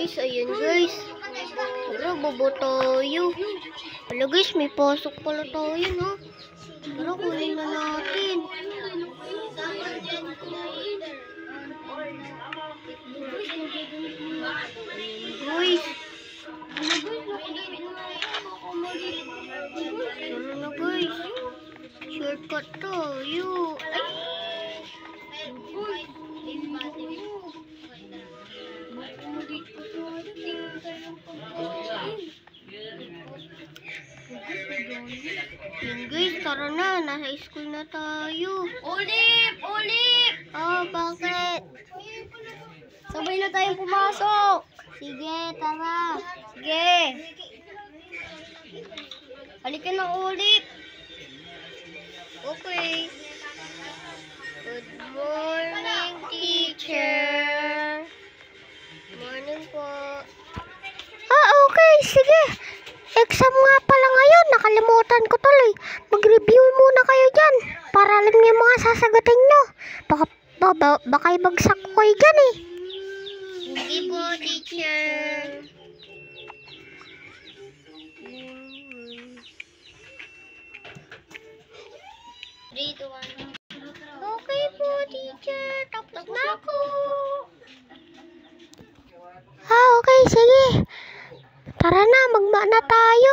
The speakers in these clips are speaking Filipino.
Guys, ayun guys. Tara, baba tayo. Wala guys, may pasok pala tayo, no? Tara, kunin na natin. Ayun guys. Tara na guys. Shortcut tayo. Ay! Yun guys, tara na. Nasa school na tayo. Ulip! Ulip! Oh, bakit? Sabay na tayong pumasok. Sige, tara. Sige. Halika na, Ulip. Okay. Good morning, teacher. Morning po. Ah, okay. Sige. Exam nga pala ngayon. Nakalimutan ko tuloy. Mag-review muna kayo dyan. Para alam niyo yung mga sasagutin nyo. Baka ibagsak ko kayo dyan eh. Hindi po, teacher. Okay po, teacher. Tapos na ako. Ah, okay. Sige. Tara na, magma na tayo.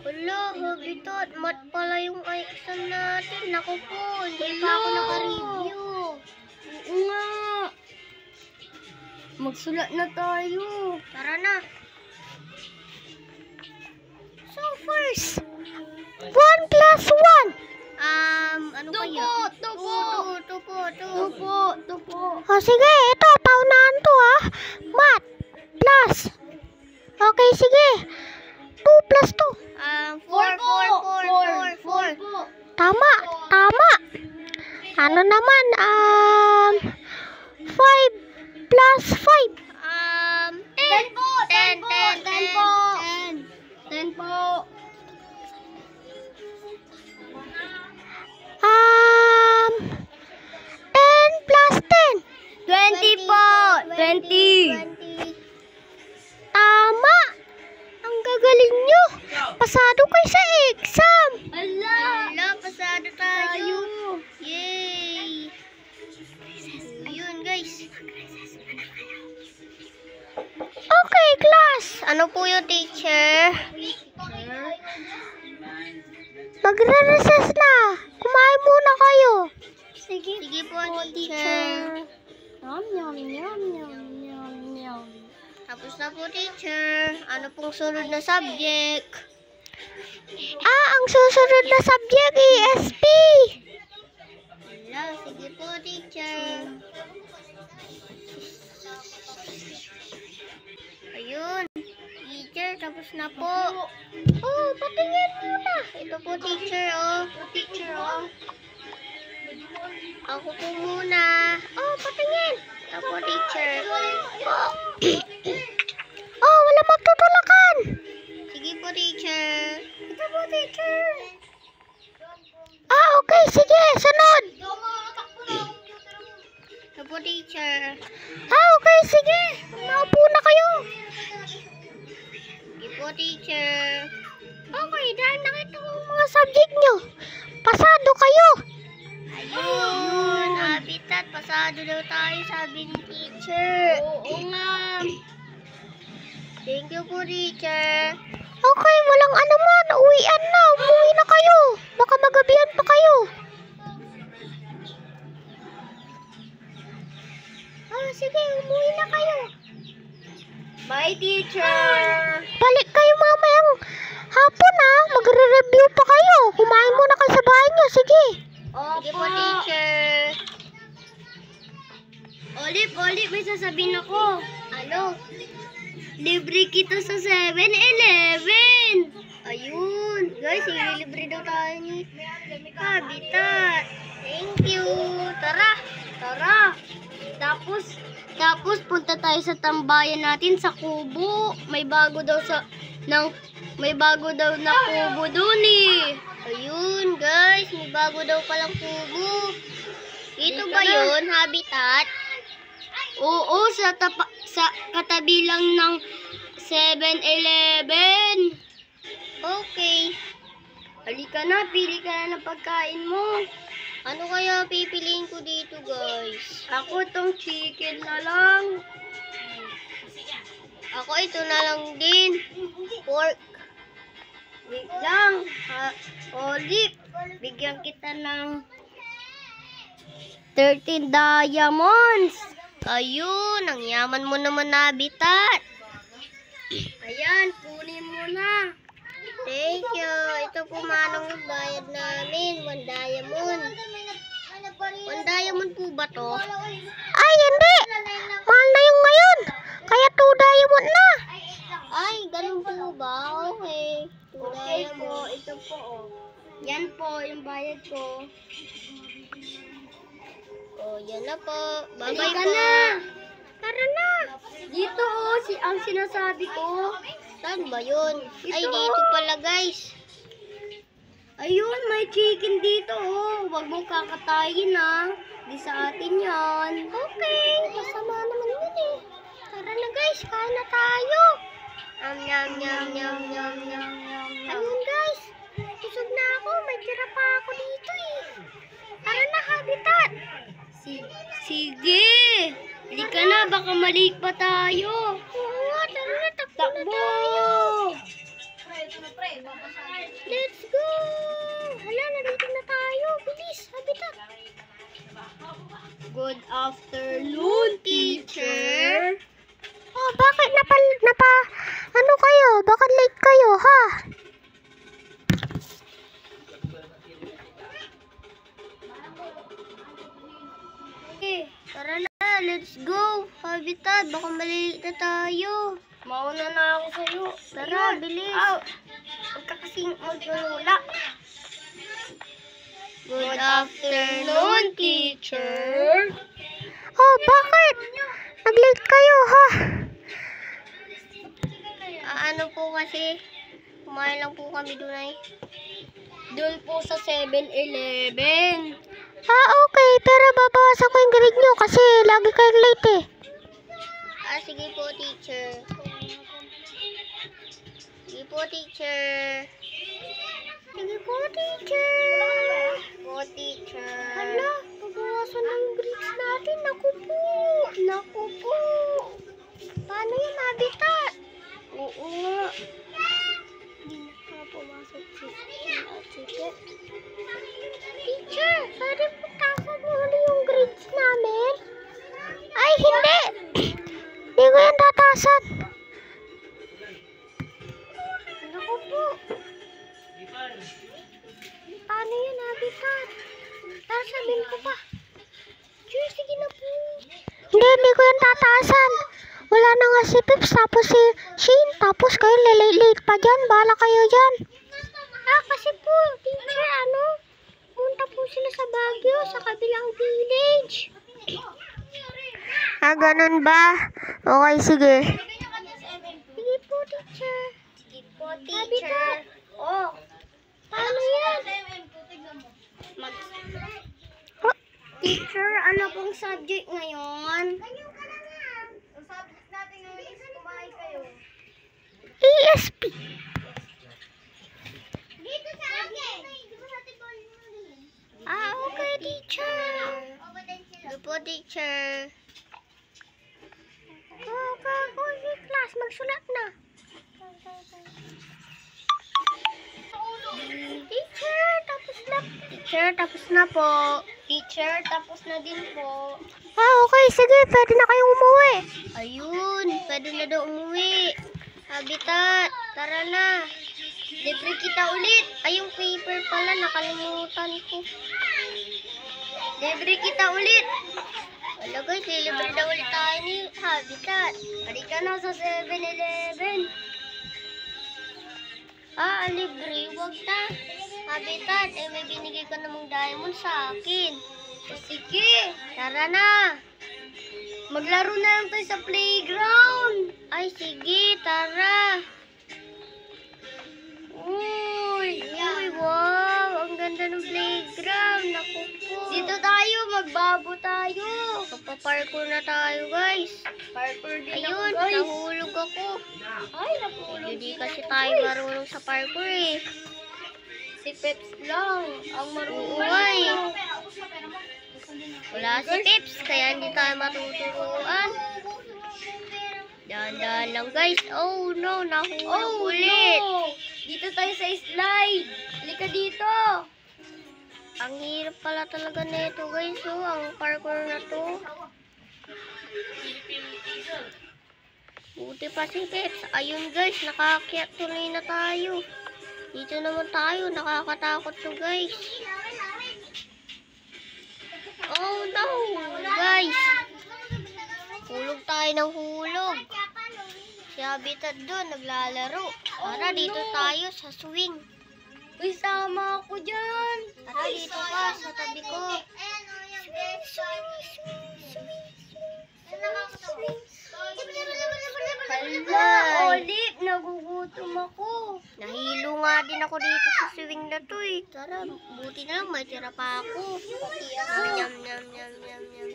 Wala, habitat. Mat pala yung exam natin. Naku po, hindi pa ako naka-review. Oo nga. Magsulat na tayo. Tara na. So first, 1 plus 1. Ano kaya? Tupo. Oh, sige, ito, paunahan to ah. Mat, plus. Okay, sige. 2 plus 2. 4. Tama. Ano naman? 5 plus 5. 10 po. 10 po. 10 plus 10. 20 po. 20. Tama. Ang gagaling nyo. Pasado kayo sa exam. Ala, Pasado tayo. Yay. Yun guys. Okay, class. Ano po yung teacher? Magre-recess na. Kumain muna kayo. Sige po, teacher. Yum. Tapos na po, teacher. Ano pong sunod na subject? Ang susunod na subject, ESP. Wala, sige po, teacher. Ayun. Teacher, tapos na po. Oh, patingin muna. Ito po, teacher, oh. Ako po muna. Oh, patingin. Ito po, teacher. Oh, wala magtutulakan. Sige po, teacher. Ito po, teacher. Okay. Sige, sunod. Ito po, teacher. Okay. Sige. Maupo na kayo. Sige po, teacher. Okay, dahil nakita ko mga subject nyo. Pasado kayo. Ayun, habitat. Pasado daw tayo, sabi ni teacher. Oo nga. Thank you po, teacher. Okay, walang anuman. Uwian na. Umuwi na kayo. Baka magabihan pa kayo. Sige. Umuwi na kayo. Bye, teacher. Balik kayo mamayang hapon ha. Magre-review pa kayo. Kumain muna kayo sa bahay nyo. Sige. Sige po, teacher. Olip, may sasabihin ako. Ano? Libre kita sa 7-Eleven. Ayun. Guys, ililibre daw tayo ni Habitat. Thank you. Tara. Tapos punta tayo sa tambayan natin sa kubo. May bago daw na kubo dun eh. Ayun, guys. May bago daw palang kubo. Ito ba yun, Habitat? Oo, sa katabi lang ng 7-Eleven. Okay. Halika na, pili ka na ng pagkain mo. Ano kaya pipiliin ko dito, guys? Ako tong chicken na lang. Ako ito na lang din. Pork. Wait lang. Olive, bigyan kita ng 13 diamonds. Ayun, ang yaman mo naman na, Habitat. Ayan, kunin mo na. Thank you. Ito po manong yung bayad namin. 1 diamond. 1 diamond po ba to? Ay, hindi. Mahal na yung ngayon. Kaya 2 diamond na. Ay, ganun po ba? Okay. 2 Okay diamond. po, ito po. Oh. Yan po, yung bayad ko. Oh, yan na po. Bye-bye Halika po. na. Tara na. Dito ang sinasabi ko. Saan ba yun? Ay, Ito. dito pala, guys. Ayun, may chicken dito Huwag mo kakatayin Di sa atin yan. Okay. Masama naman yun eh. Tara na, guys. Kain na tayo. Yum, yum, yum, yum, yum, yum. Ayun, guys. Busog na ako. May tira pa ako dito eh. Tara na, Habitat. Sige. Halika na, baka maliit pa tayo. Oo nga, tara na. Takbo na Takbo. tayo. Let's go. Hala, narito na tayo. Bilis, Habitat. Good afternoon, teacher. Oh, bakit ano kayo? Bakit late kayo, ha? Tara na, let's go. Habitat, baka malilate na tayo. Mauna na ako sa'yo. Tara, bilis. Huwag ka kasing maglulula. Good afternoon, teacher. Oh, bakit? Nag-late kayo, ha? Ano po kasi, kumain lang po kami doon ay. Doon po sa 7-Eleven. Okay. Pero babawasan ko yung grade nyo kasi lagi kayong late eh. Sige po, teacher. Sige po, teacher. Sige po, teacher. Po, teacher. Hala, babawasan na yung grades natin. Naku po. Naku po. Paano yung Habitat? Oo nga. Hindi na pumasok si Teacher, pwede po tasan mo ulit yung grades namin? Ay, hindi! Hindi ko yan tatasan. Naku po. Paano yun, Habitat? Sasabihin ko pa. Teacher, sige na po. Hindi ko yan tatasan. Wala na nga si Pips, tapos si Shane, tapos kayo late pa dyan. Bahala kayo dyan. Kasi po, teacher, punta po sila sa Baguio, sa kabilang village. Ganun ba? Okay, sige. Sige po, teacher. Sige po, teacher. Oh, paano yan? Teacher, ano pong subject ngayon? ESP. Okay, teacher. Sige po, teacher. Okay, class. Magsulat na. Teacher, tapos na. Teacher, tapos na po. Teacher, tapos na din po. Okay. Sige. Pwede na kayong umuwi. Ayun. Pwede na daw umuwi. Habitat, tara na. Libre kita ulit. Ay, yung paper pala. Nakalimutan ko. Libre kita ulit. Wala guys, libre na ulit tayo ni Habitat. Halika na sa 7-Eleven. Libre. Huwag na. Habitat, may binigay ka namang diamond sa akin. Sige, Tara na. maglaro na lang tayo sa playground. Ay, sige. Tara. Uy, wow. Ang ganda ng playground. Naku po. Dito tayo magbabo tayo. Magpa-parkour na tayo, guys. Parkour din Ayun, ako, guys. nahulog ako. Ay, nahulog Hindi din kasi ako, tayo guys. marunong sa parkour eh. Si Peps lang ang marunong. Uy. Wala si Pips, kaya hindi tayo matuturuan. Dahan-dahan lang, guys. Oh no, nahulog ulit. No. Dito tayo sa slide. Halika dito. Ang hirap pala talaga nito, guys. Oh, ang parkour na to. Buti pa si Pips. Ayun, guys, nakaakyat tuloy na tayo. Dito naman tayo, nakakatakot to, guys. Oh no, guys. Hulog tayo ng hulog. Si Habitat doon, naglalaro. Tara, dito tayo sa swing. Uy, sama ako dyan. Tara, dito ka, sa tabi ko. Hala, Olive, nagugutom ako. Nahilo nga din ako dito sa swing na to eh. Tara, buti na lang, may tira pa ako. Yum, yum, yum, yum, yum.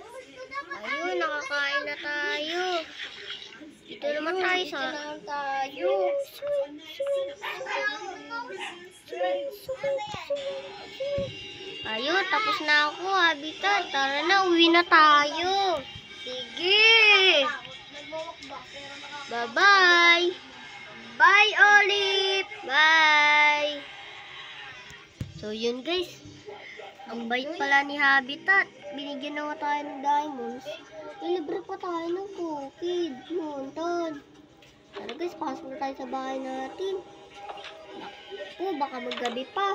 Ayun, nakakain na tayo. Dito naman tayo sa... Dito naman tayo. Ayun, tapos na ako, Habitat. Tara na, uwi na tayo. Sige. Bye-bye. Bye, Olive. Bye. So, yun guys. Ang bait pala ni Habitat. Binigyan na nga tayo ng diamonds. Ilibre pa tayo ng cookie. Monton. Tara guys, pasok na tayo sa bahay natin. Naku, baka maggabi pa.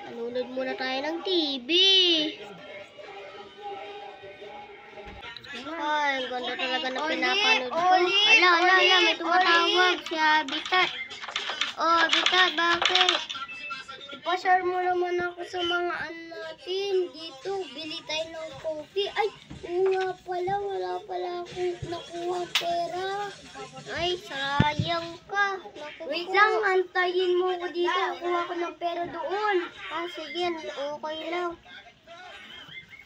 Nanonood muna tayo ng TV. Ay, ang ganda talaga na pinapanood ko. Ala, may tumatawag si Habitat. Oh, Habitat, bakit? Ipashare mo naman ako sa mga natin. Dito, bili tayo ng coffee. Ay, oo nga pala, wala pala akong nakuha pera. Ay, sayang ka. Naku Wait po. lang, antayin mo ko dito. Kuha ko ng pera doon. Ah, sige, okay lang.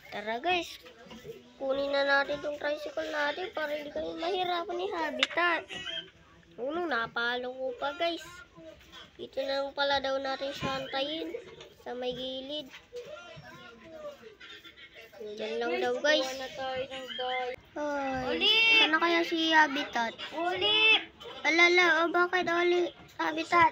Tara guys, kunin na natin tong tricycle natin para hindi kami mahirapan ni Habitat. Unong napalo ko pa guys. Ito na lang pala daw natin siya antayin sa may gilid. Diyan lang daw guys. Kuha na tayo ng guys. Ay, Ulit! sana kaya si Habitat? Ulit! Alala, bakit ulit Habitat?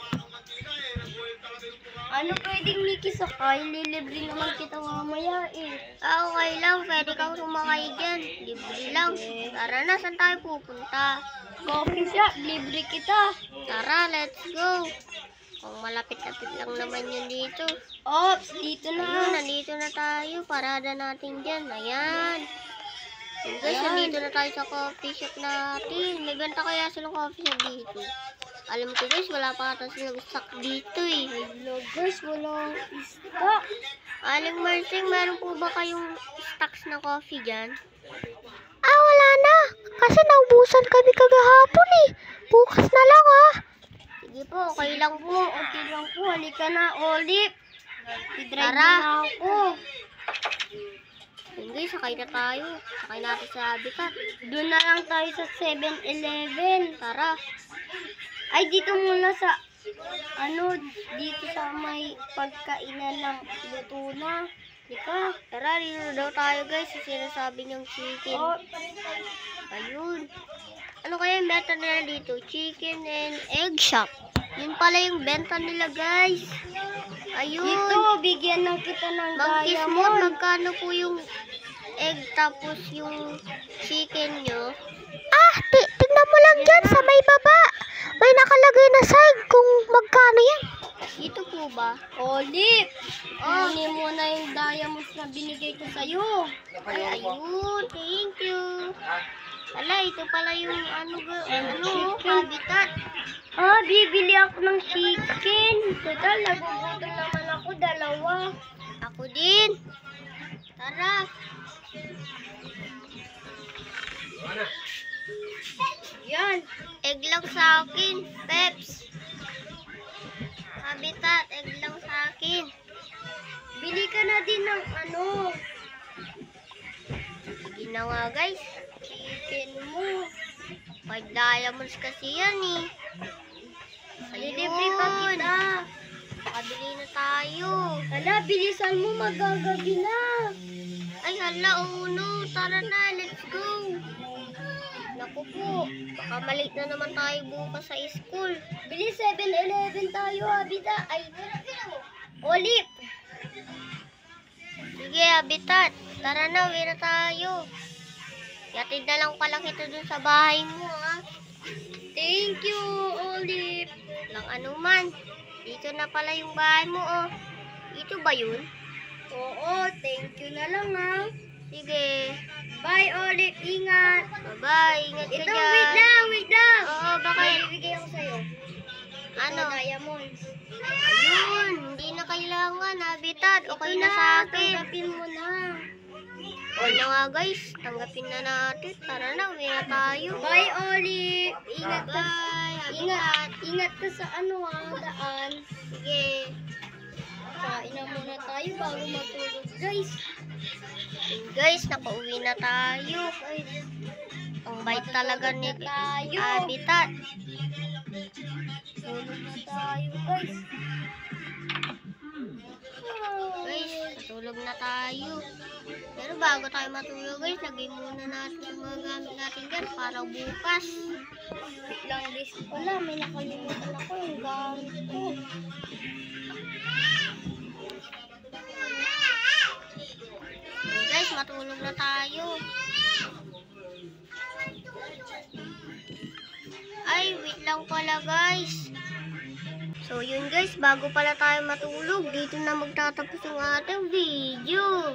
Ano pwedeng Mickey sakay? Lilibre naman kita mamaya eh. Ah, okay lang. Pwede kang sumakay dyan. Libre lang. Tara na, saan tayo pupunta? Coffee shop, libre kita. Tara, let's go. Kung malapit-lapit lang naman yun dito. Ops, dito Ayun, na. nandito na tayo. Parada natin dyan. Ayan. Yun guys, Ayan. nandito na tayo sa coffee shop natin. May benta kaya silang coffee shop dito. Alam ko guys, wala pa ata silang stock dito eh. Vloggers, walang stock. Aling Marsing, meron po ba kayong stocks na coffee dyan? Ah, wala na. Kasi naubusan kami kagahapon eh. Bukas na lang ah. Sige po, okay lang po. Okay lang po, halika na, Olive. I-drive Tara. na ako. Yun guys, sakay na tayo. Sakay natin sa Habitat. Doon na lang tayo sa 7-Eleven. Tara. Ay, dito muna sa, dito sa may pagkainan ng luto na. Dika. Tara, dito na daw tayo guys. Sa sinasabi niyong chicken. Oh, Ayun. Ano kaya yung benta nila dito? Chicken and egg shop. Yun pala yung benta nila guys. Ayun. dito, bigyan na kita ng Mag-kiss mo, diamond. magkano po yung egg tapos yung chicken nyo? Ah, tignan mo lang dyan sa may baba. May nakalagay na sign kung magkano yan. Dito po ba? Olive, kunin mo na yung diamonds na binigay ko sa'yo. Ay, ayun. Thank you. Ala, ito pala yung chicken. Habitat. Ah, bibili ako ng chicken. Total, nagugutom naman ako, dalawa. Ako din. Tara. Yan. Egg lang sa akin, Peps. Habitat, egg lang sa akin. Bili ka na din ng ano. Sige na nga guys. Chicken mo. 5 diamonds kasi yan eh. Lilibre pa kita. Makabili na tayo. Hala, bilisan mo, magagabi na. Ay hala, no. Tara na, let's go. Naku po, baka malate na naman tayo bukas sa school. Bilis, 7-Eleven tayo, Abita. Ay, Olip. Sige, Habitat. Tara na, uwi na tayo. Yatid na lang pala kita dun sa bahay mo, ha? Thank you, Olip. Lang anuman. Dito na pala yung bahay mo, oh. Ito ba yun? Oo, thank you na lang, ha. Sige. Bye, Olip. Ingat. Bye-bye. Ingat ka Ito, dyan. wait lang. Oo, bakit? May bibigay ako sa'yo. Ano? Ito, diamonds. Ayun, hindi na kailangan, Habitat. Okay na sa akin. Tanggapin mo na. Okay na nga, guys. Tanggapin na natin. Tara na, uwi na tayo. Bye, Olip. Ingat ka. Bye, Ingat, Habitat. ingat ka sa daan. Sige. Kain na muna tayo bago matulog, guys. Guys, nakauwi na tayo. Ang bait talaga ni Tayo. Habitat. Tulog na tayo, guys. Guys, matulog na tayo. Pero bago tayo matulog, guys, lagay muna natin yung mga gamit natin dyan para bukas. Wait lang, guys. Wala, may nakalimutan ako yung gamit ko. Guys, matulog na tayo. Ay, wait lang pala, guys. So, yun guys, bago pala tayo matulog, dito na magtatapos yung ating video.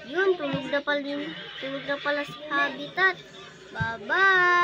Yun, tulog na pala si Habitat. Bye-bye!